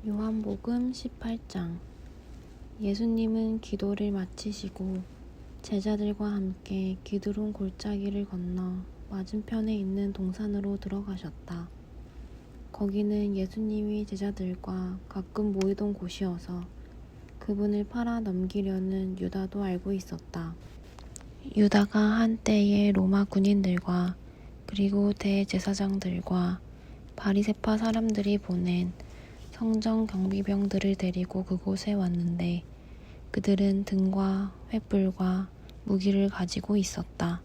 요한복음 18장. 예수님은 기도를 마치시고 제자들과 함께 기드론 골짜기를 건너 맞은편에 있는 동산으로 들어가셨다. 거기는 예수님이 제자들과 가끔 모이던 곳이어서 그분을 팔아 넘기려는 유다도 알고 있었다. 유다가 한때의 로마 군인들과 그리고 대제사장들과 바리새파 사람들이 보낸 성전 경비병들을 데리고 그곳에 왔는데 그들은 등과 횃불과 무기를 가지고 있었다.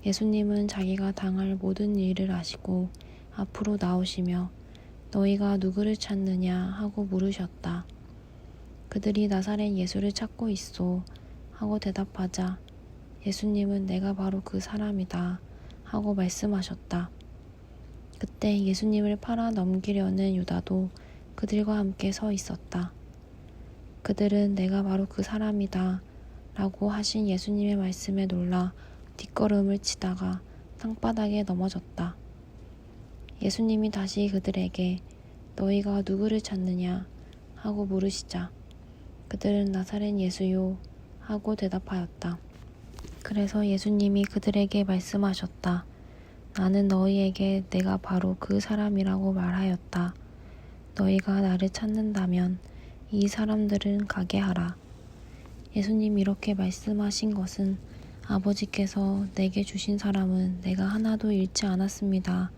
예수님은 자기가 당할 모든 일을 아시고 앞으로 나오시며 너희가 누구를 찾느냐 하고 물으셨다. 그들이 나사렛 예수를 찾고 있소 하고 대답하자 예수님은 내가 바로 그 사람이다 하고 말씀하셨다. 그때 예수님을 팔아 넘기려는 유다도 그들과 함께 서 있었다. 그들은 내가 바로 그 사람이다 라고 하신 예수님의 말씀에 놀라 뒷걸음을 치다가 땅바닥에 넘어졌다. 예수님이 다시 그들에게 너희가 누구를 찾느냐 하고 물으시자 그들은 나사렛 예수요 하고 대답하였다. 그래서 예수님이 그들에게 말씀하셨다. 나는 너희에게 내가 바로 그 사람이라고 말하였다. 너희가 나를 찾는다면 이 사람들은 가게 하라. 예수님이 이렇게 말씀하신 것은 아버지께서 내게 주신 사람은 내가 하나도 잃지 않았습니다.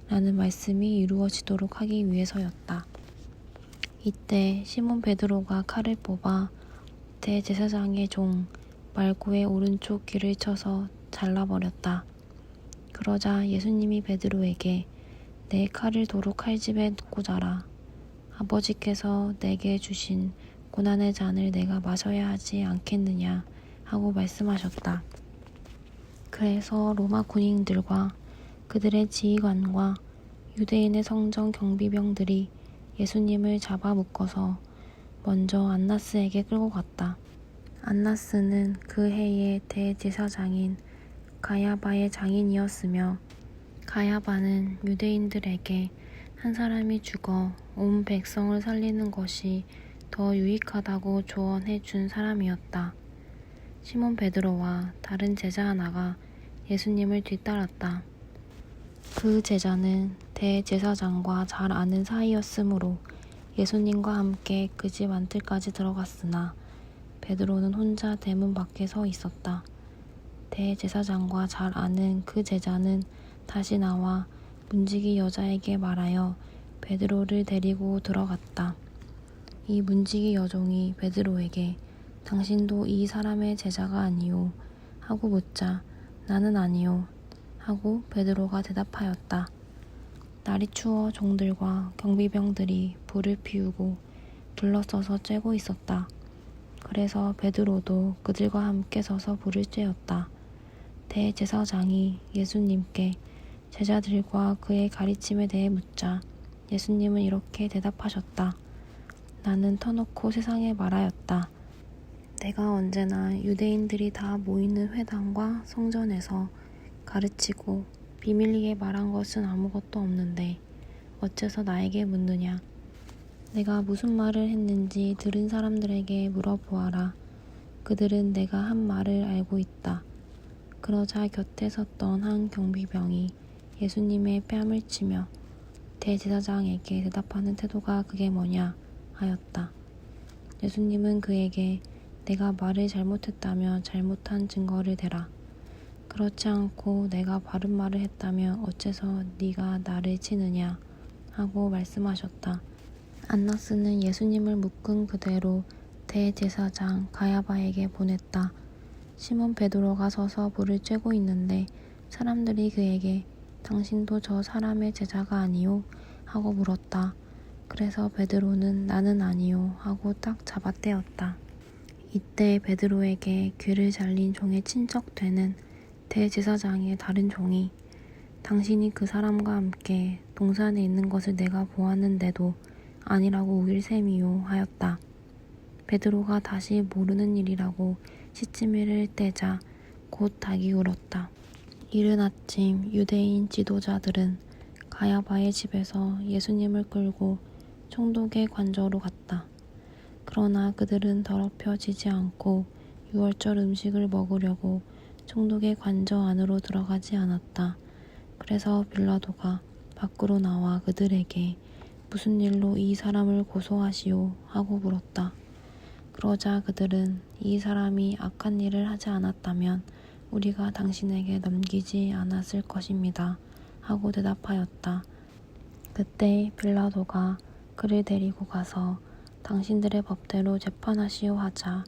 라는 말씀이 이루어지도록 하기 위해서였다. 이때 시몬 베드로가 칼을 뽑아 대제사장의 종 말고의 오른쪽 귀를 쳐서 잘라버렸다. 그러자 예수님이 베드로에게 내 칼을 도로 칼집에 꽂아라. 아버지께서 내게 주신 고난의 잔을 내가 마셔야 하지 않겠느냐 하고 말씀하셨다. 그래서 로마 군인들과 그들의 지휘관과 유대인의 성전 경비병들이 예수님을 잡아 묶어서 먼저 안나스에게 끌고 갔다. 안나스는 그 해의 대제사장인 가야바의 장인이었으며 가야바는 유대인들에게 한 사람이 죽어 온 백성을 살리는 것이 더 유익하다고 조언해 준 사람이었다. 시몬 베드로와 다른 제자 하나가 예수님을 뒤따랐다. 그 제자는 대제사장과 잘 아는 사이였으므로 예수님과 함께 그 집 안뜰까지 들어갔으나 베드로는 혼자 대문 밖에 서 있었다. 대제사장과 잘 아는 그 제자는 다시 나와 문지기 여자에게 말하여 베드로를 데리고 들어갔다. 이 문지기 여종이 베드로에게 당신도 이 사람의 제자가 아니오 하고 묻자 나는 아니오 하고 베드로가 대답하였다. 날이 추워 종들과 경비병들이 불을 피우고 둘러서서 쬐고 있었다. 그래서 베드로도 그들과 함께 서서 불을 쬐었다. 대제사장이 예수님께 제자들과 그의 가르침에 대해 묻자 예수님은 이렇게 대답하셨다. 나는 터놓고 세상에 말하였다. 내가 언제나 유대인들이 다 모이는 회당과 성전에서 가르치고 비밀리에 말한 것은 아무것도 없는데 어째서 나에게 묻느냐. 내가 무슨 말을 했는지 들은 사람들에게 물어보아라. 그들은 내가 한 말을 알고 있다. 그러자 곁에 섰던 한 경비병이 예수님의 뺨을 치며 대제사장에게 대답하는 태도가 그게 뭐냐 하였다. 예수님은 그에게 내가 말을 잘못했다며 잘못한 증거를 대라. 그렇지 않고 내가 바른 말을 했다며 어째서 네가 나를 치느냐 하고 말씀하셨다. 안나스는 예수님을 묶은 그대로 대제사장 가야바에게 보냈다. 시몬 베드로가 서서 불을 쬐고 있는데 사람들이 그에게 당신도 저 사람의 제자가 아니오? 하고 물었다. 그래서 베드로는 나는 아니오 하고 딱 잡아떼었다. 이때 베드로에게 귀를 잘린 종의 친척되는 대제사장의 다른 종이 당신이 그 사람과 함께 동산에 있는 것을 내가 보았는데도 아니라고 우길 셈이요 하였다. 베드로가 다시 모르는 일이라고 시치미를 떼자 곧 닭이 울었다. 이른 아침 유대인 지도자들은 가야바의 집에서 예수님을 끌고 총독의 관저로 갔다. 그러나 그들은 더럽혀지지 않고 유월절 음식을 먹으려고 총독의 관저 안으로 들어가지 않았다. 그래서 빌라도가 밖으로 나와 그들에게 무슨 일로 이 사람을 고소하시오 하고 물었다. 그러자 그들은 이 사람이 악한 일을 하지 않았다면 우리가 당신에게 넘기지 않았을 것입니다 하고 대답하였다. 그때 빌라도가 그를 데리고 가서 당신들의 법대로 재판하시오 하자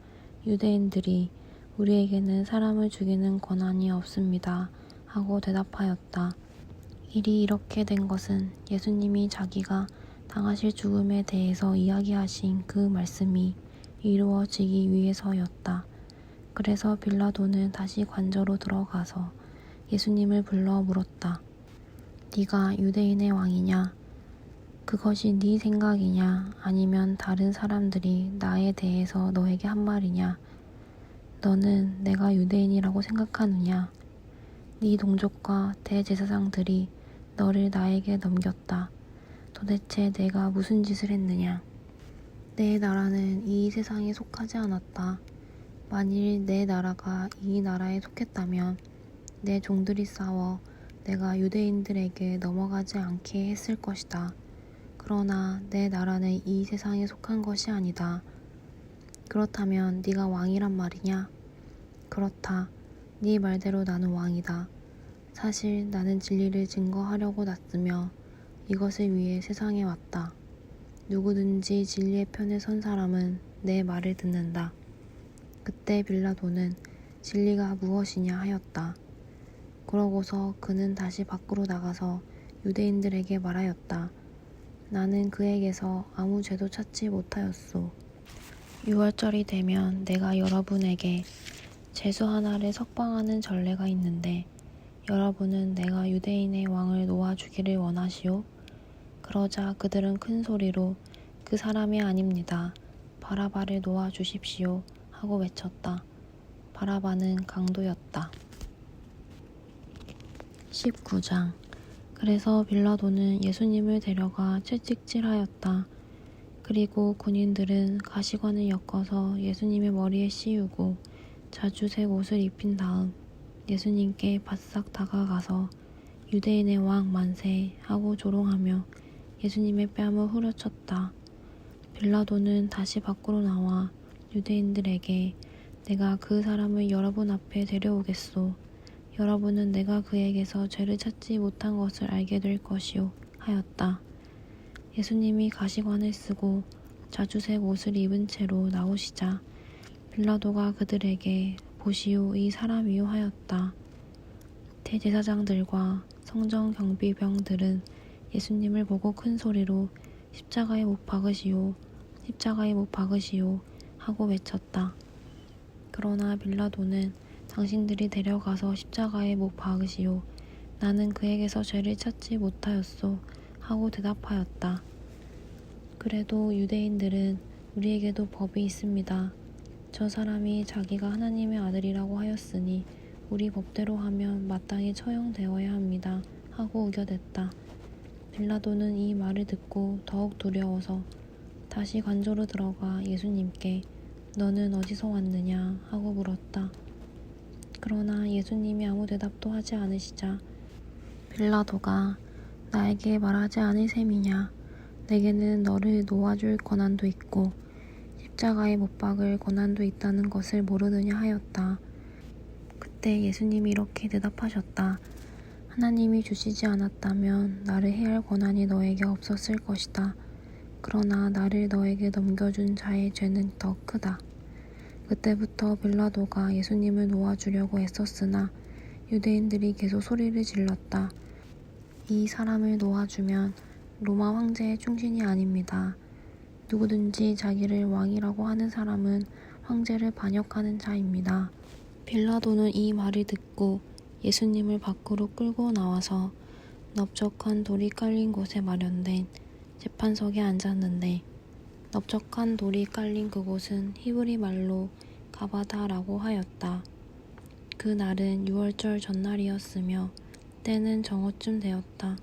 유대인들이 우리에게는 사람을 죽이는 권한이 없습니다 하고 대답하였다. 일이 이렇게 된 것은 예수님이 자기가 당하실 죽음에 대해서 이야기하신 그 말씀이 이루어지기 위해서였다. 그래서 빌라도는 다시 관저로 들어가서 예수님을 불러 물었다. 네가 유대인의 왕이냐? 그것이 네 생각이냐? 아니면 다른 사람들이 나에 대해서 너에게 한 말이냐? 너는 내가 유대인이라고 생각하느냐? 네 동족과 대제사장들이 너를 나에게 넘겼다. 도대체 내가 무슨 짓을 했느냐? 내 나라는 이 세상에 속하지 않았다. 만일 내 나라가 이 나라에 속했다면 내 종들이 싸워 내가 유대인들에게 넘어가지 않게 했을 것이다. 그러나 내 나라는 이 세상에 속한 것이 아니다. 그렇다면 네가 왕이란 말이냐? 그렇다. 네 말대로 나는 왕이다. 사실 나는 진리를 증거하려고 났으며 이것을 위해 세상에 왔다. 누구든지 진리의 편에 선 사람은 내 말을 듣는다. 그때 빌라도는 진리가 무엇이냐 하였다. 그러고서 그는 다시 밖으로 나가서 유대인들에게 말하였다. 나는 그에게서 아무 죄도 찾지 못하였소. 유월절이 되면 내가 여러분에게 제수 하나를 석방하는 전례가 있는데 여러분은 내가 유대인의 왕을 놓아주기를 원하시오? 그러자 그들은 큰 소리로 그 사람이 아닙니다. 바라바를 놓아주십시오 하고 외쳤다. 바라바는 강도였다. 19장. 그래서 빌라도는 예수님을 데려가 채찍질하였다. 그리고 군인들은 가시관을 엮어서 예수님의 머리에 씌우고 자주색 옷을 입힌 다음 예수님께 바싹 다가가서 유대인의 왕 만세 하고 조롱하며 예수님의 뺨을 후려쳤다. 빌라도는 다시 밖으로 나와 유대인들에게 내가 그 사람을 여러분 앞에 데려오겠소. 여러분은 내가 그에게서 죄를 찾지 못한 것을 알게 될 것이오 하였다. 예수님이 가시관을 쓰고 자주색 옷을 입은 채로 나오시자 빌라도가 그들에게 보시오 이 사람이요 하였다. 대제사장들과 성전 경비병들은 예수님을 보고 큰 소리로 십자가에 못 박으시오, 십자가에 못 박으시오 하고 외쳤다. 그러나 빌라도는 당신들이 데려가서 십자가에 못 박으시오. 나는 그에게서 죄를 찾지 못하였소 하고 대답하였다. 그래도 유대인들은 우리에게도 법이 있습니다. 저 사람이 자기가 하나님의 아들이라고 하였으니 우리 법대로 하면 마땅히 처형되어야 합니다 하고 우겨댔다. 빌라도는 이 말을 듣고 더욱 두려워서 다시 관저로 들어가 예수님께 너는 어디서 왔느냐 하고 물었다. 그러나 예수님이 아무 대답도 하지 않으시자 빌라도가 나에게 말하지 않을 셈이냐? 내게는 너를 놓아줄 권한도 있고 십자가에 못 박을 권한도 있다는 것을 모르느냐 하였다. 그때 예수님이 이렇게 대답하셨다. 하나님이 주시지 않았다면 나를 해할 권한이 너에게 없었을 것이다. 그러나 나를 너에게 넘겨준 자의 죄는 더 크다. 그때부터 빌라도가 예수님을 놓아주려고 애썼으나 유대인들이 계속 소리를 질렀다. 이 사람을 놓아주면 로마 황제의 충신이 아닙니다. 누구든지 자기를 왕이라고 하는 사람은 황제를 반역하는 자입니다. 빌라도는 이 말을 듣고 예수님을 밖으로 끌고 나와서 넓적한 돌이 깔린 곳에 마련된 재판석에 앉았는데 넓적한 돌이 깔린 그곳은 히브리 말로 가바다라고 하였다. 그 날은 유월절 전날이었으며 때는 정오쯤 되었다.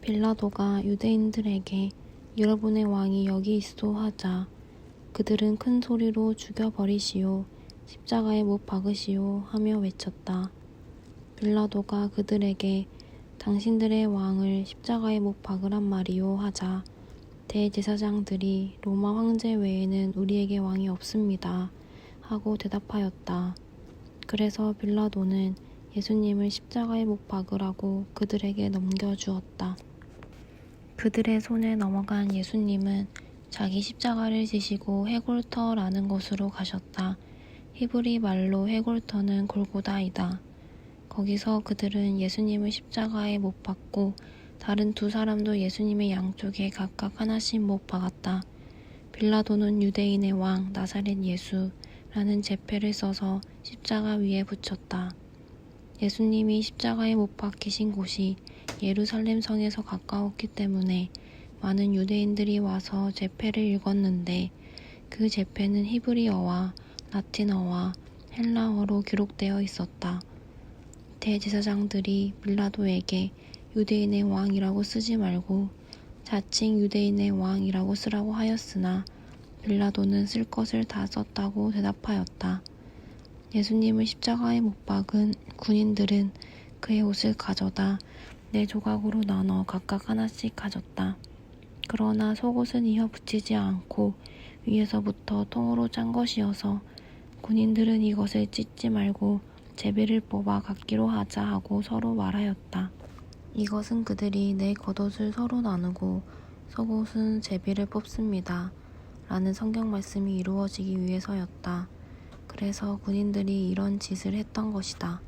빌라도가 유대인들에게 여러분의 왕이 여기 있소 하자 그들은 큰 소리로 죽여버리시오 십자가에 못 박으시오 하며 외쳤다. 빌라도가 그들에게 당신들의 왕을 십자가에 못 박으란 말이오 하자 대제사장들이 로마 황제 외에는 우리에게 왕이 없습니다 하고 대답하였다. 그래서 빌라도는 예수님을 십자가에 못 박으라고 그들에게 넘겨주었다. 그들의 손에 넘어간 예수님은 자기 십자가를 지시고 헤골터라는 곳으로 가셨다. 히브리 말로 헤골터는 골고다이다. 거기서 그들은 예수님을 십자가에 못 박고 다른 두 사람도 예수님의 양쪽에 각각 하나씩 못 박았다. 빌라도는 유대인의 왕 나사렛 예수라는 제패를 써서 십자가 위에 붙였다. 예수님이 십자가에 못 박히신 곳이 예루살렘 성에서 가까웠기 때문에 많은 유대인들이 와서 제패를 읽었는데 그 제패는 히브리어와 라틴어와 헬라어로 기록되어 있었다. 대제사장들이 빌라도에게 유대인의 왕이라고 쓰지 말고 자칭 유대인의 왕이라고 쓰라고 하였으나 빌라도는 쓸 것을 다 썼다고 대답하였다. 예수님을 십자가에 못 박은 군인들은 그의 옷을 가져다 4조각으로 나눠 각각 하나씩 가졌다. 그러나 속옷은 이어 붙이지 않고 위에서부터 통으로 짠 것이어서 군인들은 이것을 찢지 말고 제비를 뽑아 갖기로 하자 하고 서로 말하였다. 이것은 그들이 내 겉옷을 서로 나누고 속옷은 제비를 뽑습니다. 라는 성경 말씀이 이루어지기 위해서였다. 그래서 군인들이 이런 짓을 했던 것이다.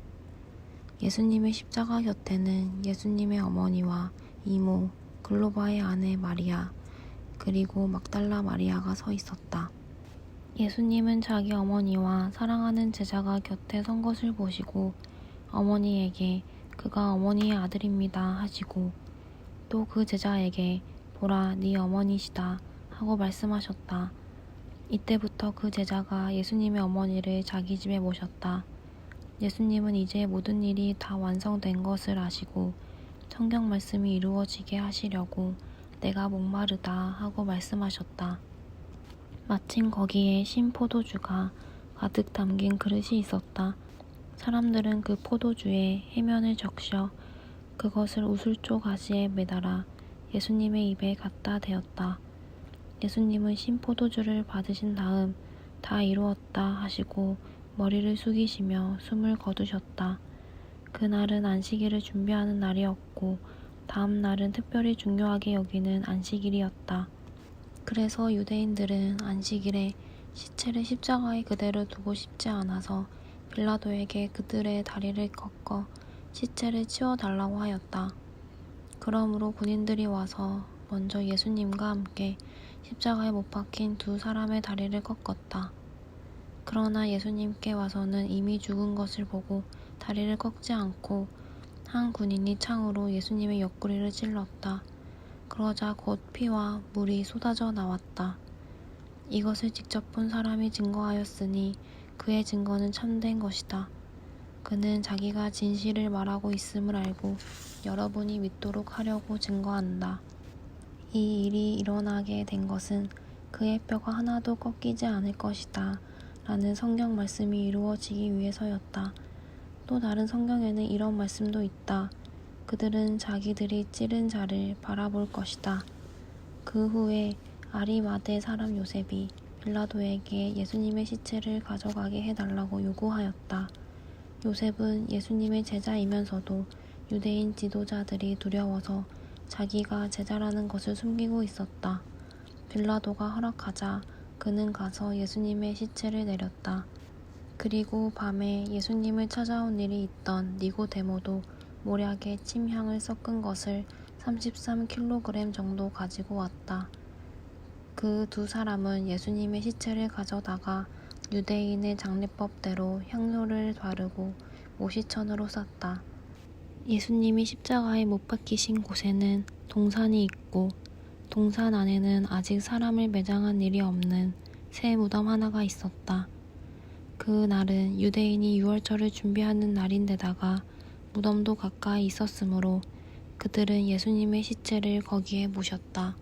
예수님의 십자가 곁에는 예수님의 어머니와 이모, 글로바의 아내 마리아, 그리고 막달라 마리아가 서 있었다. 예수님은 자기 어머니와 사랑하는 제자가 곁에 선 것을 보시고 어머니에게 그가 어머니의 아들입니다 하시고 또 그 제자에게 보라 네 어머니시다 하고 말씀하셨다. 이때부터 그 제자가 예수님의 어머니를 자기 집에 모셨다. 예수님은 이제 모든 일이 다 완성된 것을 아시고 성경 말씀이 이루어지게 하시려고 내가 목마르다 하고 말씀하셨다. 마침 거기에 신 포도주가 가득 담긴 그릇이 있었다. 사람들은 그 포도주에 해면을 적셔 그것을 우슬조 가지에 매달아 예수님의 입에 갖다 대었다. 예수님은 신 포도주를 받으신 다음 다 이루었다 하시고 머리를 숙이시며 숨을 거두셨다. 그날은 안식일을 준비하는 날이었고 다음 날은 특별히 중요하게 여기는 안식일이었다. 그래서 유대인들은 안식일에 시체를 십자가에 그대로 두고 싶지 않아서 빌라도에게 그들의 다리를 꺾어 시체를 치워달라고 하였다. 그러므로 군인들이 와서 먼저 예수님과 함께 십자가에 못 박힌 두 사람의 다리를 꺾었다. 그러나 예수님께 와서는 이미 죽은 것을 보고 다리를 꺾지 않고 한 군인이 창으로 예수님의 옆구리를 찔렀다. 그러자 곧 피와 물이 쏟아져 나왔다. 이것을 직접 본 사람이 증거하였으니 그의 증거는 참된 것이다. 그는 자기가 진실을 말하고 있음을 알고 여러분이 믿도록 하려고 증거한다. 이 일이 일어나게 된 것은 그의 뼈가 하나도 꺾이지 않을 것이다. 라는 성경 말씀이 이루어지기 위해서였다. 또 다른 성경에는 이런 말씀도 있다. 그들은 자기들이 찌른 자를 바라볼 것이다. 그 후에 아리마대 사람 요셉이 빌라도에게 예수님의 시체를 가져가게 해달라고 요구하였다. 요셉은 예수님의 제자이면서도 유대인 지도자들이 두려워서 자기가 제자라는 것을 숨기고 있었다. 빌라도가 허락하자 그는 가서 예수님의 시체를 내렸다. 그리고 밤에 예수님을 찾아온 일이 있던 니고데모도 몰약에 침향을 섞은 것을 33kg 정도 가지고 왔다. 그 두 사람은 예수님의 시체를 가져다가 유대인의 장례법대로 향료를 바르고 모시천으로 쌌다. 예수님이 십자가에 못 박히신 곳에는 동산이 있고 동산 안에는 아직 사람을 매장한 일이 없는 새 무덤 하나가 있었다. 그 날은 유대인이 유월절을 준비하는 날인데다가 무덤도 가까이 있었으므로 그들은 예수님의 시체를 거기에 모셨다.